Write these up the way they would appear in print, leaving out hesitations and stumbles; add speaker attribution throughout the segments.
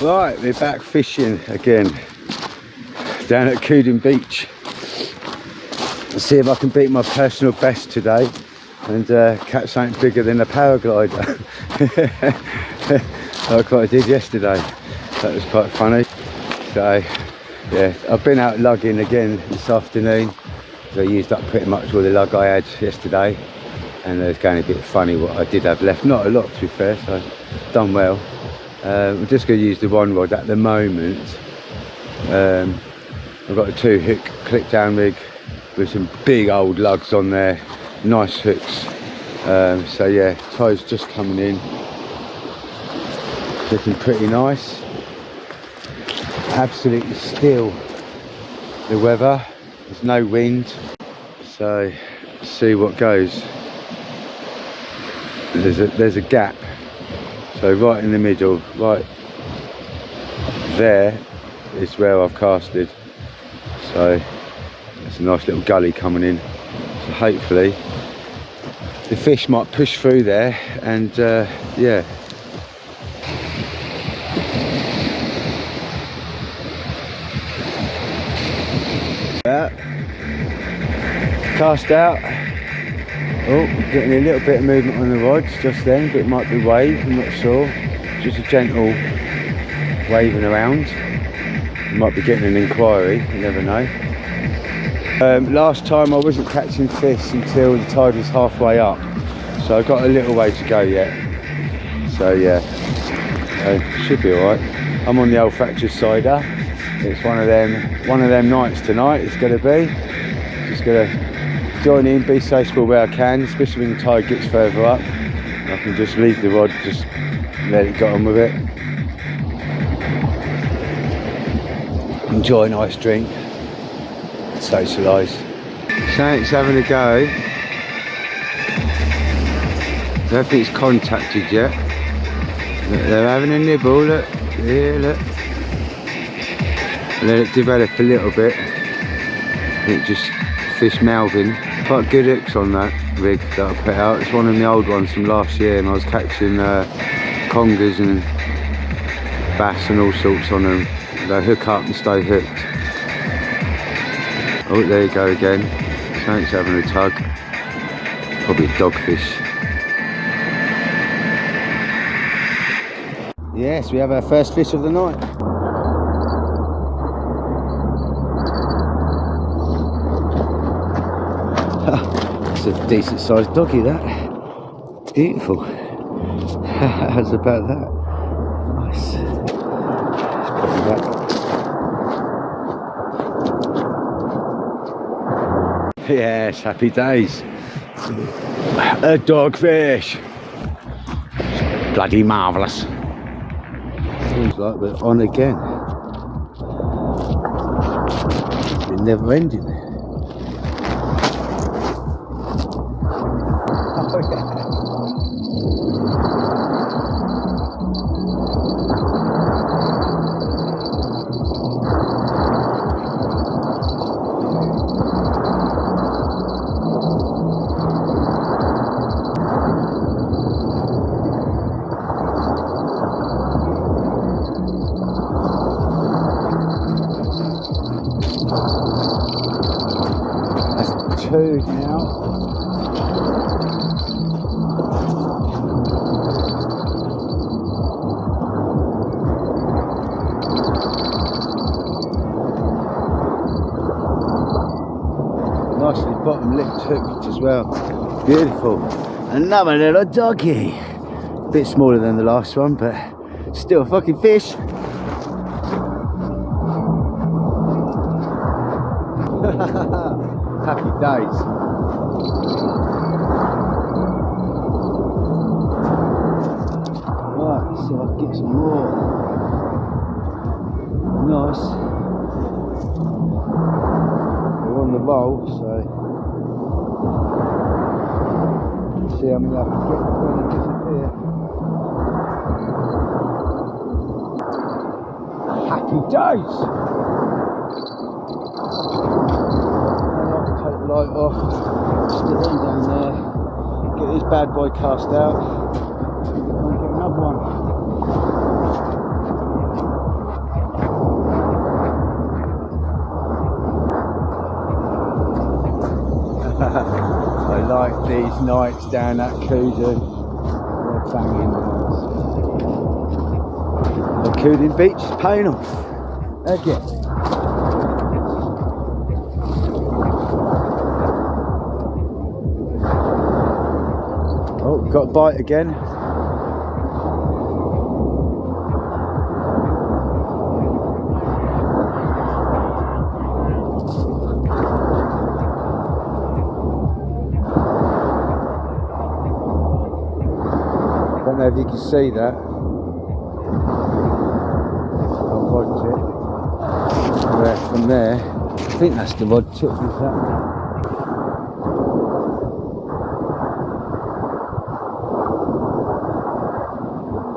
Speaker 1: Right, we're back fishing again down at Cooden Beach. Let's see if I can beat my personal best today and catch something bigger than a paraglider like what I did yesterday. That was quite funny. So yeah, I've been out lugging again this afternoon. So I used up pretty much all the lug I had yesterday, and it's going a bit funny what I did have left. Not a lot, to be fair, so I've done well. I'm just going to use the one rod at the moment. I've got a 2-hook clip down rig with some big old lugs on there, nice hooks. So yeah, tide's just coming in, looking pretty nice. Absolutely still the weather, there's no wind, so let's see what goes. There's a gap. So right in the middle, right there is where I've casted. So there's a nice little gully coming in. So hopefully the fish might push through there, and yeah. Cast out. Oh, getting a little bit of movement on the rods just then, but it might be wave, I'm not sure. Just a gentle waving around. You might be getting an inquiry, you never know. Last time I wasn't catching fish until the tide was halfway up, so I've got a little way to go yet. So yeah, should be alright. I'm on the old fracture cider. It's one of them nights tonight. It's going to be. Just going to join in, be sociable where I can, especially when the tide gets further up. I can just leave the rod, just let it get on with it. Enjoy a nice drink, socialise. Saints having a go. I don't think it's contacted yet. They're having a nibble, look. Yeah, look. Let it develop a little bit. It just fish mouthing. Quite good hooks on that rig that I put out. It's one of the old ones from last year, and I was catching congers and bass and all sorts on them. They hook up and stay hooked. Oh, there you go again. Saint's having a tug. Probably a dogfish. Yes, we have our first fish of the night. It's a decent sized doggy, that. Beautiful. How's about that? Nice. Let's put him back. Yes, happy days. A dogfish. Bloody marvellous. Seems like we're on again. It's been never ending. That's 2 now. Nicely bottom lipped hooked as well. Beautiful. Another little doggy. A bit smaller than the last one, but still a fucking fish. Happy days. Right, so I'll get some more. Nice. We're on the roll, so let's see how many I can get before they disappear. Happy days! Take the light off, stick them down there, get this bad boy cast out, and get another one. I like these nights down at Cooden. They're banging nights. The Cooden beach is paying off again. Oh, got a bite again. Don't know if you can see that. I'll watch it. From there, I think that's the rod tip, is that?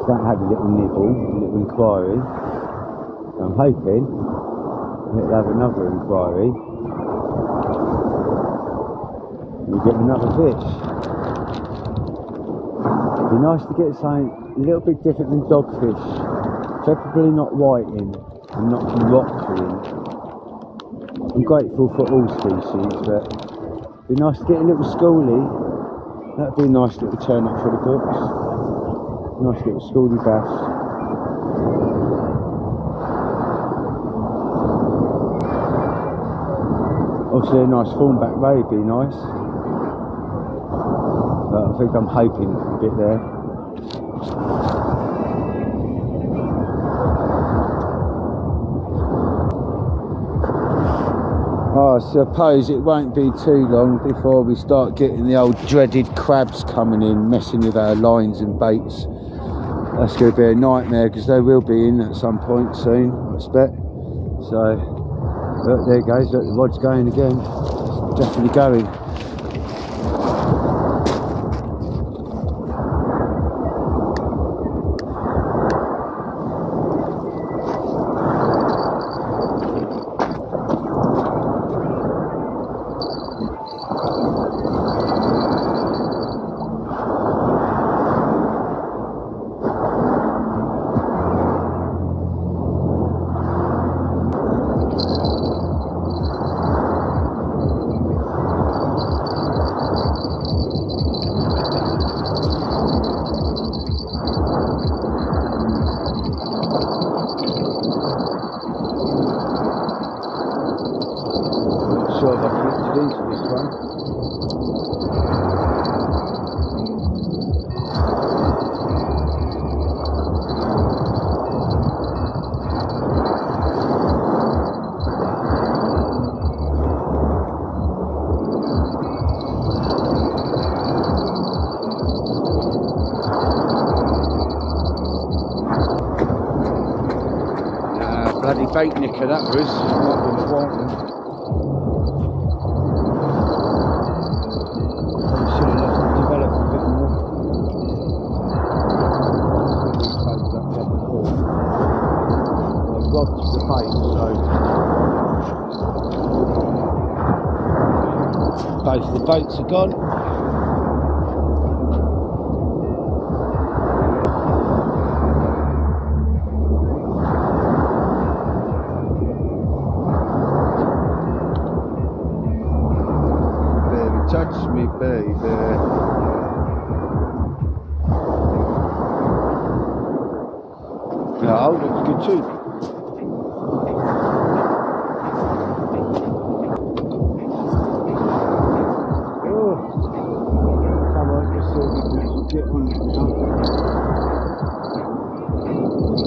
Speaker 1: That had a little nibble, a little inquiry. I'm hoping it'll have another inquiry. We get another fish. It'd be nice to get something a little bit different than dogfish. Preferably not whiting and not rockling. I'm grateful for all species, but it'd be nice to get a little schoolie. That'd be a nice little turn up for the books. Nice little schoolie bass. Obviously a nice thornback ray would be nice. But I think I'm hoping a bit there. I suppose it won't be too long before we start getting the old dreaded crabs coming in, messing with our lines and baits. That's going to be a nightmare because they will be in at some point soon, I expect. So, look, there it goes, look, the rod's going again. It's definitely going. Sure if I connected into this one. Bloody bait nicker that was. Might be the white one. Both the boats are gone. Baby, touch me, baby. Yeah, that's good too.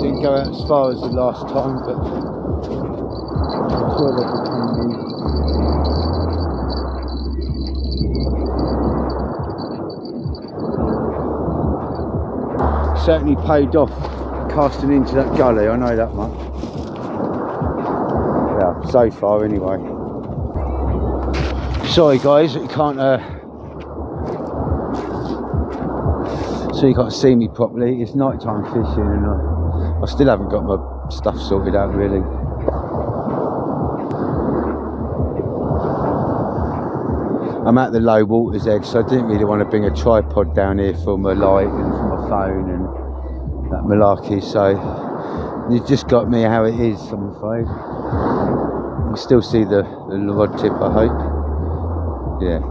Speaker 1: Didn't go out as far as the last time, but I'm sure they'll be coming in. Certainly paid off casting into that gully, I know that much. Yeah, so far anyway. Sorry guys, you can't so you can't see me properly. It's nighttime fishing and I still haven't got my stuff sorted out really. I'm at the low water's edge, so I didn't really want to bring a tripod down here for my light and for my phone and that malarkey, so you just got me how it is, I'm afraid. You can still see the rod tip, I hope. Yeah.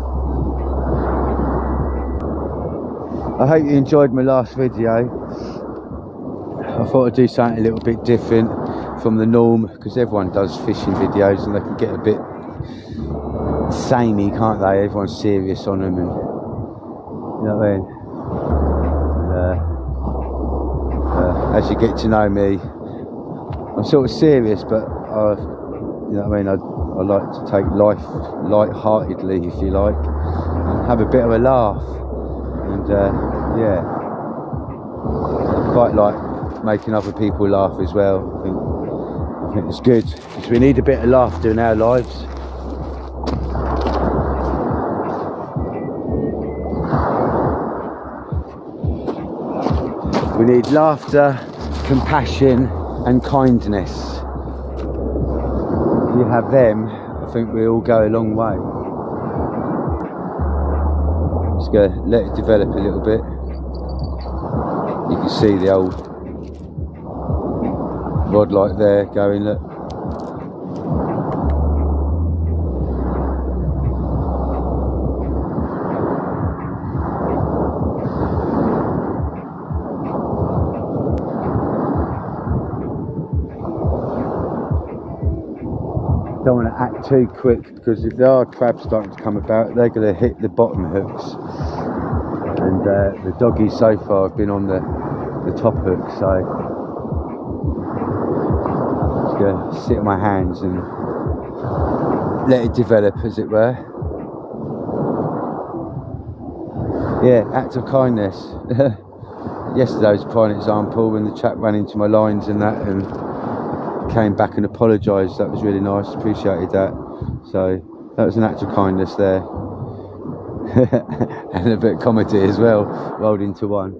Speaker 1: I hope you enjoyed my last video. I thought I'd do something a little bit different from the norm, because everyone does fishing videos and they can get a bit samey, can't they? Everyone's serious on them, and you know what I mean? As you get to know me, I'm sort of serious, but you know what I mean, I like to take life light-heartedly, if you like, and have a bit of a laugh. And yeah, I quite like making other people laugh as well. I think it's good, because we need a bit of laughter in our lives. We need laughter, compassion and kindness. If you have them, I think we all go a long way. Just go let it develop a little bit. You can see the old rod light there going, look. Don't want to act too quick, because if there are crabs starting to come about, they're going to hit the bottom hooks, and the doggies so far have been on the top hook, so just going to sit on my hands and let it develop, as it were. Yeah, act of kindness. Yesterday was a prime example, when the chap ran into my lines and that, and came back and apologised. That was really nice, appreciated that. So that was an act of kindness there. And a bit of comedy as well, rolled into one.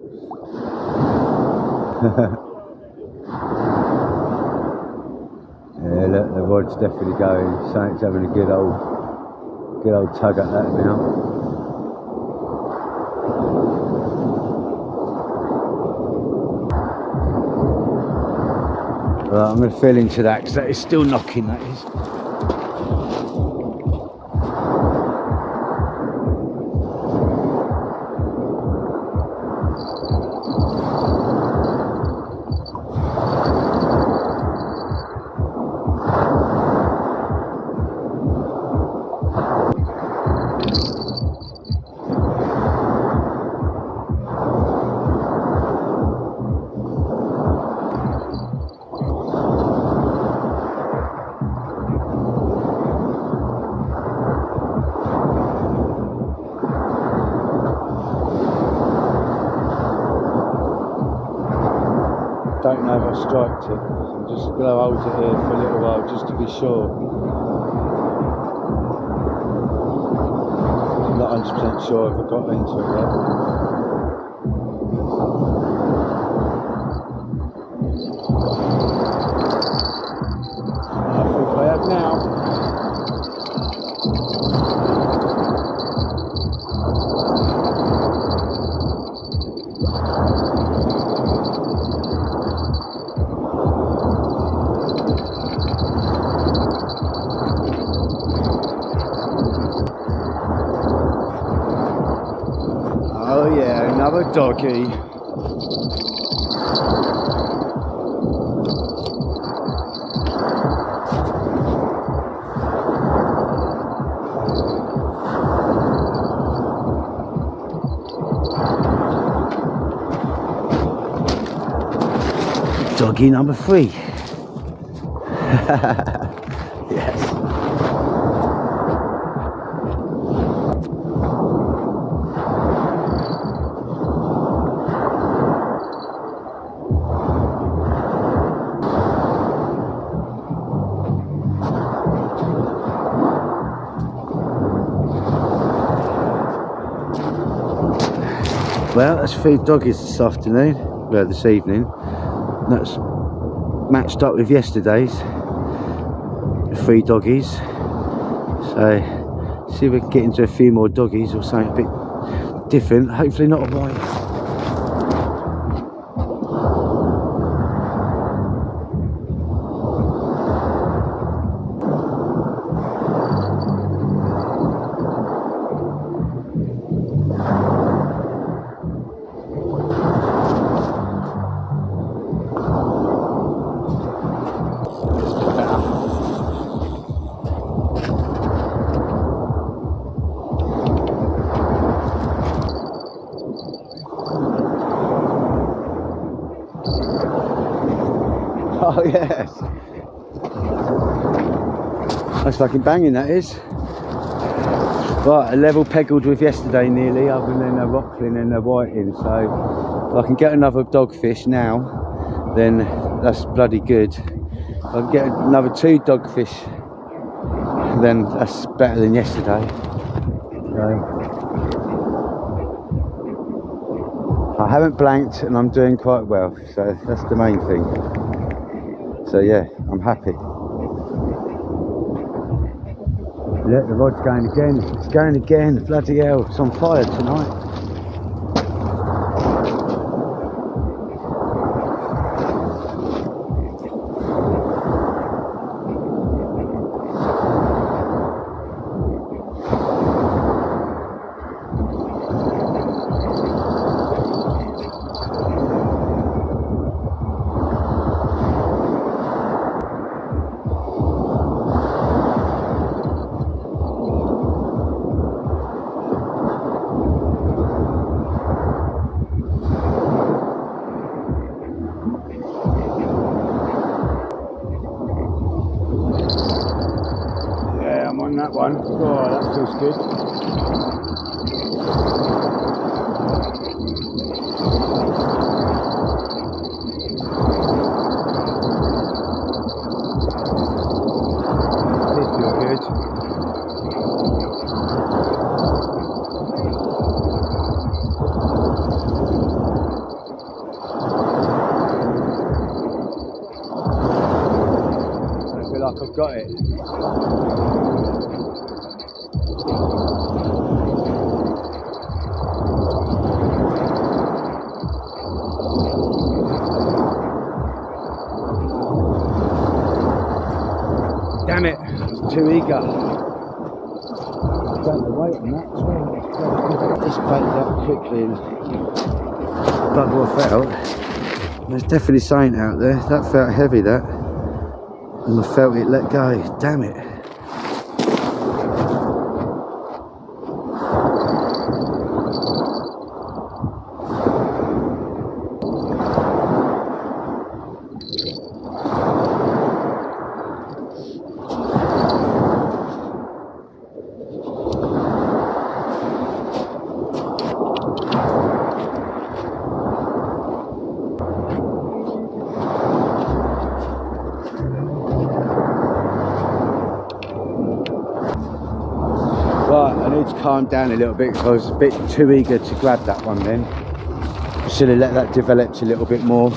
Speaker 1: Yeah, look, the rod's definitely going. Something's having a good old tug at that now. Right, I'm going to feel into that, because that is still knocking, that is. Don't know if I striked it. I'm just going to hold it here for a little while, just to be sure. I'm not 100% sure if I got into it yet. I think I have now. Oh yeah, another doggy. Doggy number 3. Yes. Well, that's 3 doggies this afternoon, well this evening. That's matched up with yesterday's 3 doggies. So see if we can get into a few more doggies or something a bit different. Hopefully not a white. Oh yes. That's fucking banging, that is. Right, a level peggled with yesterday nearly, other than a rockling and a whiting. So if I can get another dogfish now, then that's bloody good. If I can get another 2 dogfish, then that's better than yesterday. So I haven't blanked and I'm doing quite well, so that's the main thing. So yeah, I'm happy. Look, the rod's going again. It's going again. Bloody hell, it's on fire tonight. That one. Oh, that feels good. This feels good. I feel like I've got it. Damn it, I was too eager. Don't the weight on that as well. Just bait it up quickly and bugger off out. There's definitely something out there. That felt heavy, that. And I felt it let go. Damn it. Right, I need to calm down a little bit because I was a bit too eager to grab that one then. Should have let that develop a little bit more.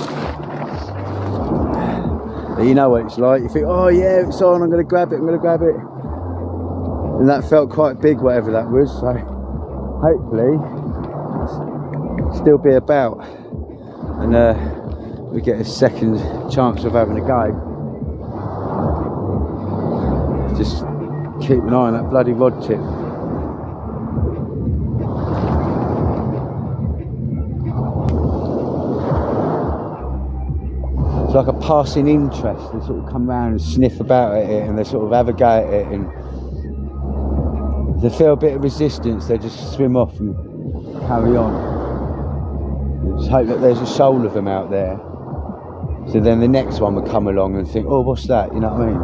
Speaker 1: But you know what it's like, you think, oh yeah, it's on, I'm going to grab it, And that felt quite big, whatever that was, so hopefully still be about. And we get a second chance of having a go. Just keep an eye on that bloody rod tip. It's like a passing interest. They sort of come around and sniff about at it, and they sort of have a go at it, and if they feel a bit of resistance, they just swim off and carry on. You just hope that there's a shoal of them out there, so then the next one will come along and think, oh, what's that? You know what I mean?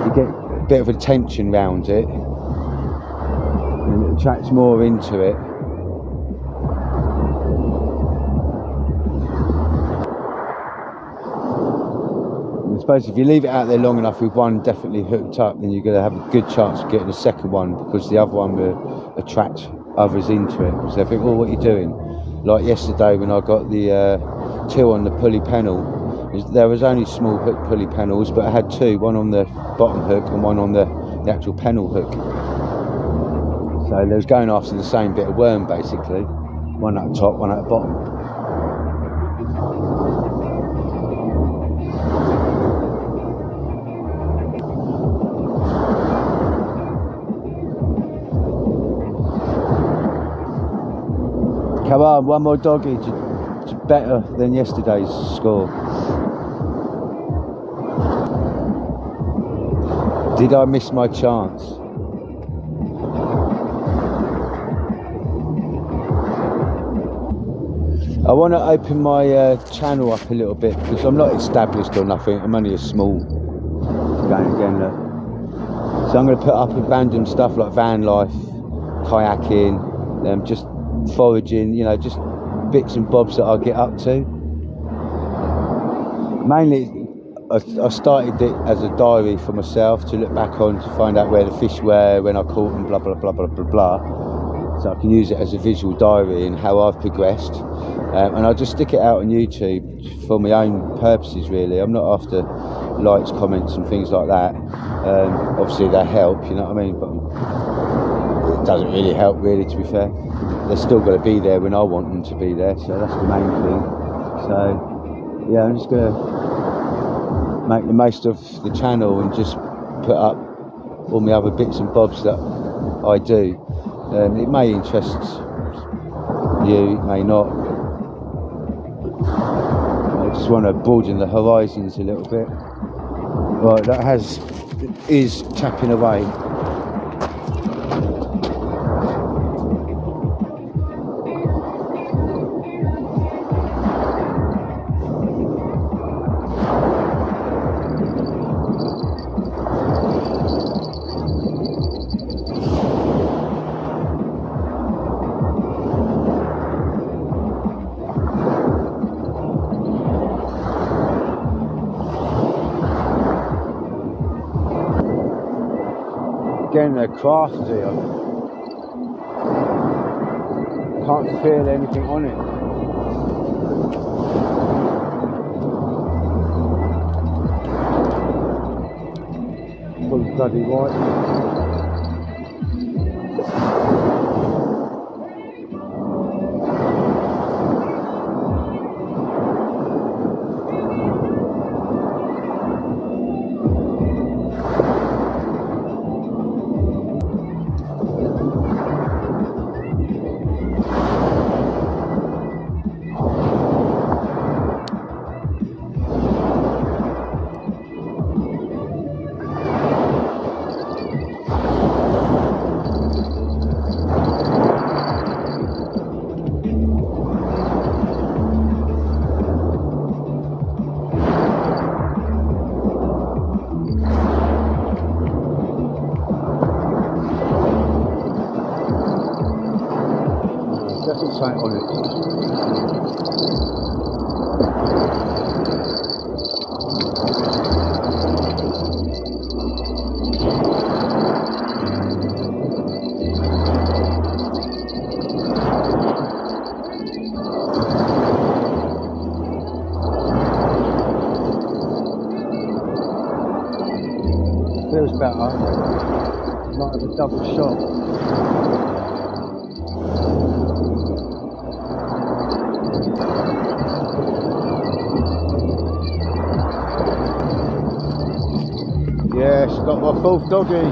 Speaker 1: You get a bit of attention round it, and it attracts more into it. I suppose if you leave it out there long enough with one definitely hooked up, then you're going to have a good chance of getting a second one, because the other one will attract others into it. So they think, oh, what are you doing? Like yesterday when I got the two on the pulley pennel, there was only small hook pulley pennels, but I had two, one on the bottom hook and one on the actual pennel hook. So they was going after the same bit of worm basically, one at the top, one at the bottom. Come on, one more doggy to better than yesterday's score. Did I miss my chance? I want to open my channel up a little bit because I'm not established or nothing. I'm only a small going again. Look. So I'm going to put up random stuff like van life, kayaking, just foraging. You know, just bits and bobs that I get up to. Mainly, I started it as a diary for myself to look back on to find out where the fish were, when I caught them, blah blah blah blah blah blah. So I can use it as a visual diary and how I've progressed. And I just stick it out on YouTube for my own purposes, really. I'm not after likes, comments and things like that. Obviously they help, you know what I mean, but it doesn't really help, really, to be fair. They're still got to be there when I want them to be there, so that's the main thing. So yeah, I'm just going to make the most of the channel and just put up all my other bits and bobs that I do. It may interest you, it may not. I just want to broaden the horizons a little bit. Right, that is tapping away. Again, they're crafty. I can't feel anything on it. Full bloody white. Definitely something on it. Feels better. Might have a double shot. Yes, got my fourth doggy.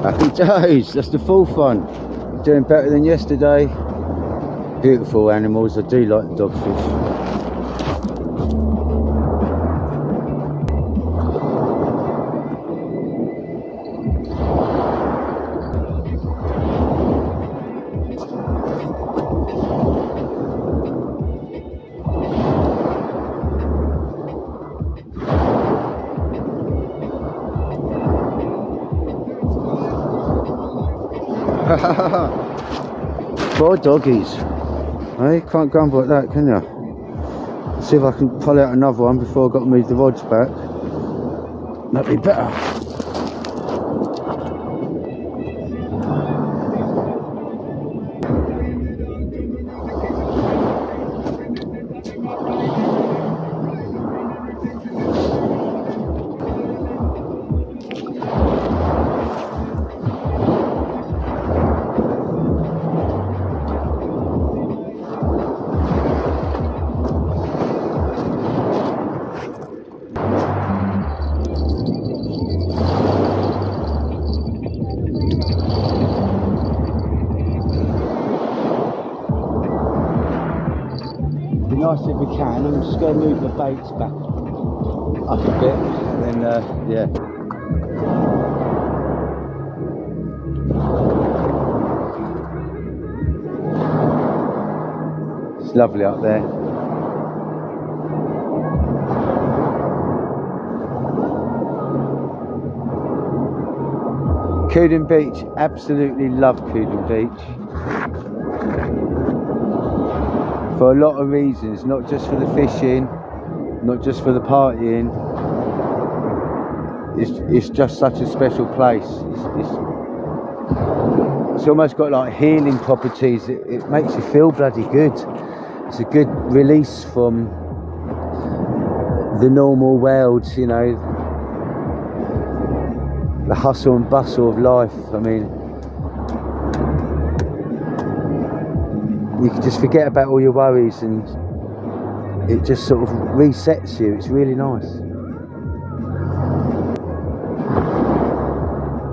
Speaker 1: Happy days, that's the fourth one. Doing better than yesterday. Beautiful animals, I do like the dogfish. Four doggies. Hey, can't grumble at that, can you? See if I can pull out another one before I've got to move the rods back. That'd be better. nice if we can. I'm just going to move the baits back up a bit, and then yeah. It's lovely up there. Cooden Beach, absolutely love Cooden Beach. For a lot of reasons, not just for the fishing, not just for the partying. It's just such a special place. It's almost got like healing properties. It makes you feel bloody good. It's a good release from the normal world, you know, the hustle and bustle of life. I mean, you can just forget about all your worries and it just sort of resets you. It's really nice.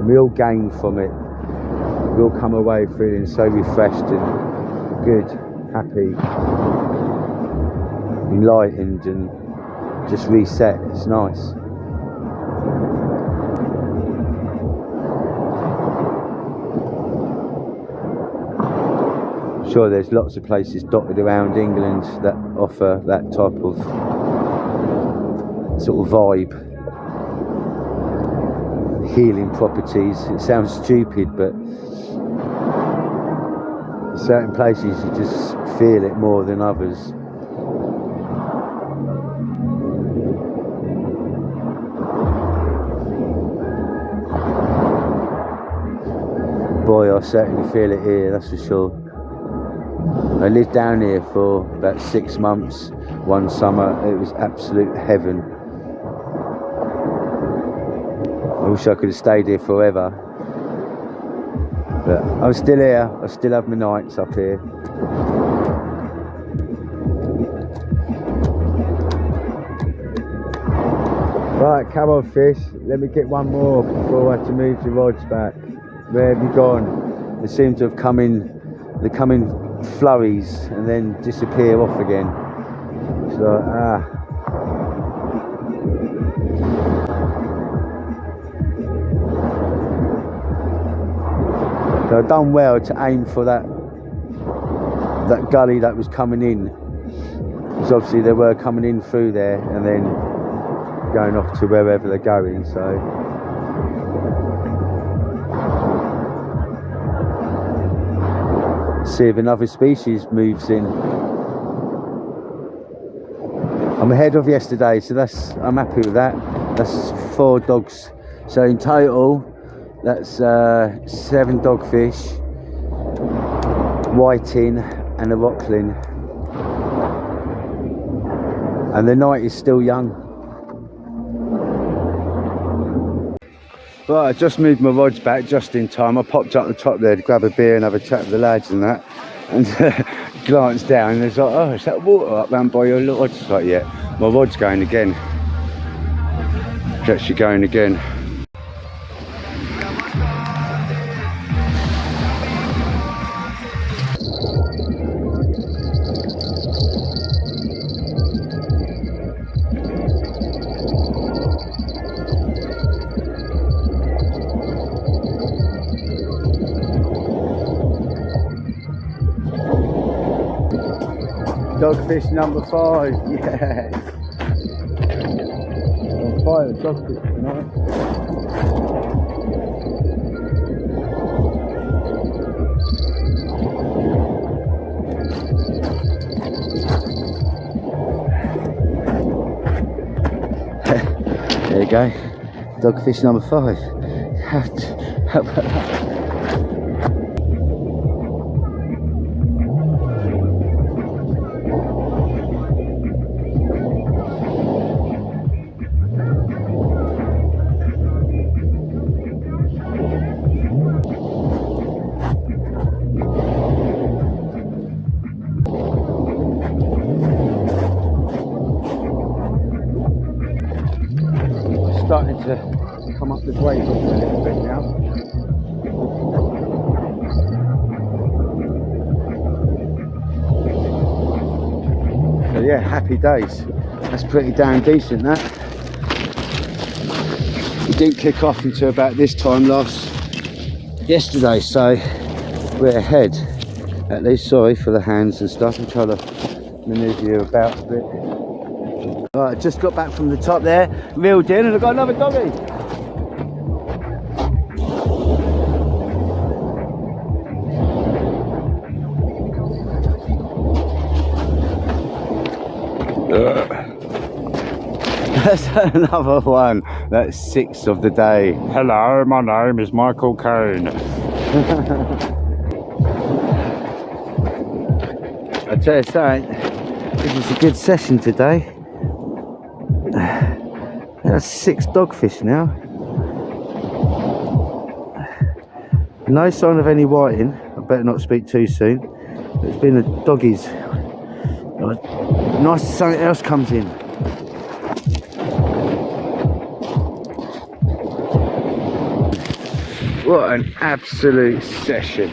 Speaker 1: We all gain from it. We all come away feeling so refreshed and good, happy, enlightened, and just reset. It's nice. Sure, there's lots of places dotted around England that offer that type of sort of vibe, healing properties. It sounds stupid, but certain places you just feel it more than others. Boy, I certainly feel it here, that's for sure. I lived down here for about 6 months one summer. It was absolute heaven. I wish I could have stayed here forever, but I'm still here. I still have my nights up here. Right, come on fish, let me get one more before I have to move the rods back. Where have you gone? They seem to have come in, they come in flurries and then disappear off again. So so I've done well to aim for that gully that was coming in, because obviously they were coming in through there and then going off to wherever they're going. So see if another species moves in. I'm ahead of yesterday, so I'm happy with that. That's 4 dogs. So in total, that's 7 dogfish, whiting and a rocklin. And the night is still young. Right, I just moved my rods back just in time. I popped up the top there to grab a beer and have a chat with the lads and that, and glanced down and it's like, oh, is that water up round by your rods? It's like, yeah, my rod's going again. It's actually going again. Dogfish number 5, yes. On fire, dogfish tonight. There you go, dogfish number 5. How about that? Starting to come up the grade a little bit now. So yeah, yeah, happy days. That's pretty damn decent, that. We didn't kick off until about this time yesterday, so we're ahead. At least, sorry for the hands and stuff. I'm trying to manoeuvre you about a bit. Right, just got back from the top there, reeled in, and I've got another doggy. That's another one. That's 6 of the day.
Speaker 2: Hello, my name is Michael Cone.
Speaker 1: I tell you something, this is a good session today. That's 6 dogfish now. No sign of any whiting. I better not speak too soon. It's been the doggies. Nice something else comes in. What an absolute session.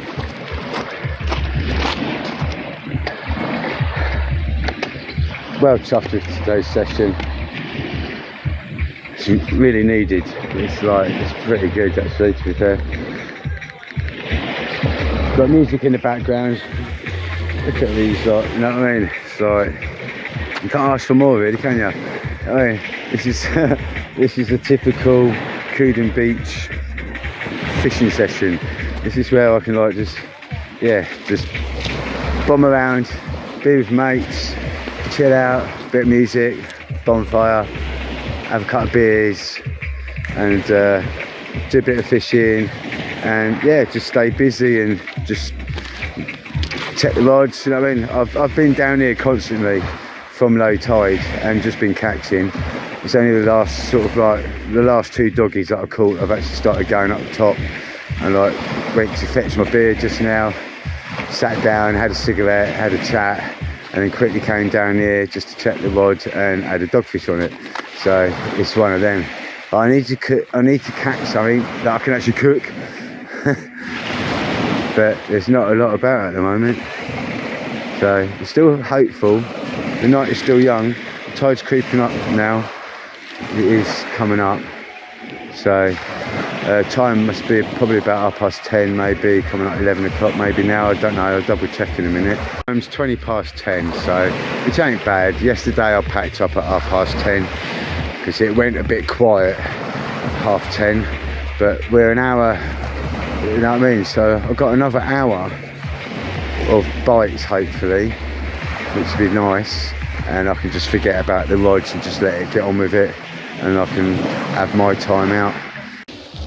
Speaker 1: Well chuffed with today's session. It's really needed. It's pretty good actually, to be fair. Got music in the background. Look at these, like, you know what I mean? It's like, you can't ask for more really, can you? I mean, this is this is a typical Cooden Beach fishing session. This is where I can like just bomb around, be with mates, chill out, bit of music, bonfire, have a couple of beers, and do a bit of fishing, and yeah, just stay busy and just check the rods. You know what I mean? I've been down here constantly from low tide and just been catching. It's only the last the last 2 doggies that I caught I've actually started going up the top, and like went to fetch my beer just now, sat down, had a cigarette, had a chat, and then quickly came down here just to check the rod and had a dogfish on it. So it's one of them. I need to catch something that I can actually cook. But there's not a lot about it at the moment. So I'm still hopeful. The night is still young. The tide's creeping up now. It is coming up. So time must be probably about 10:30 maybe, coming up 11 o'clock maybe now. I don't know, I'll double check in a minute. Time's 10:20, so which ain't bad. Yesterday I packed up at 10:30 because it went a bit quiet at 10:30, but we're an hour, you know what I mean? So I've got another hour of bites hopefully, which would be nice, and I can just forget about the rods and just let it get on with it, and I can have my time out.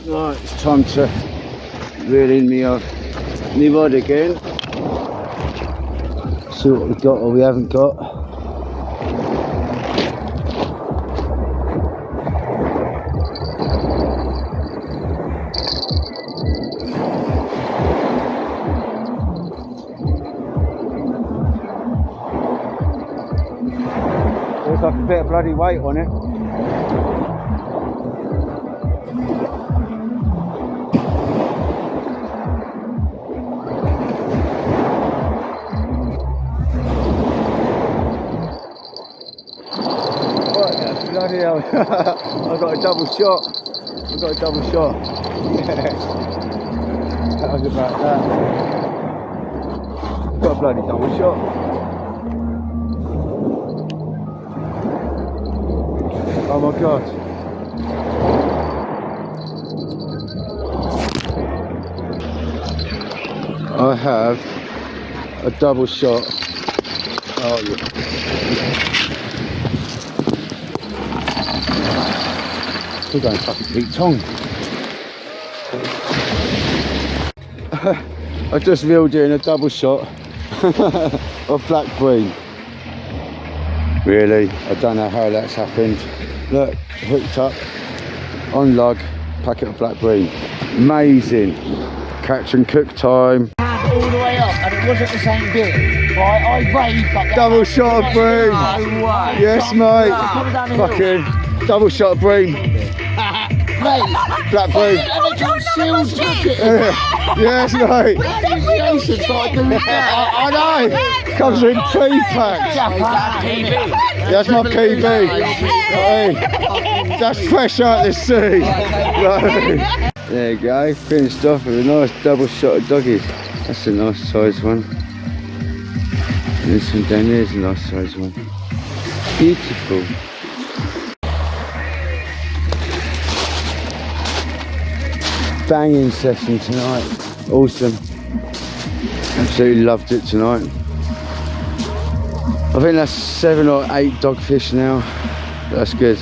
Speaker 1: Right, it's time to reel in me rod again. See what we've got or we haven't got. There's like a bit of bloody weight on it. Bloody hell. I've got a double shot. Yeah. That was about that. Got a bloody double shot. Oh my god. I have a double shot. Oh yeah. We're going fucking Pete Tong. I just reeled in a double shot of black bream. Really, I don't know how that's happened. Look, hooked up on lug, packet of black bream. Amazing. Catch and cook time.
Speaker 3: All the way up, and it wasn't the same bit. Right, I raved up.
Speaker 1: Double shot of bream.
Speaker 3: No way.
Speaker 1: Yes, mate. Fucking double shot of bream.
Speaker 3: mate.
Speaker 1: Blackberry.
Speaker 3: And they come sealed jacket.
Speaker 1: Yes, mate.
Speaker 3: Ocean, so I do
Speaker 1: I know. Comes in pea packs. That's my PB. Right. That's fresh out the sea. Right. There you go. Finished off with a nice double shot of doggies. That's a nice size one. And this one down there is a nice size one. Beautiful. Banging session tonight. Awesome. Absolutely loved it tonight. I think that's 7 or 8 dogfish now. That's good.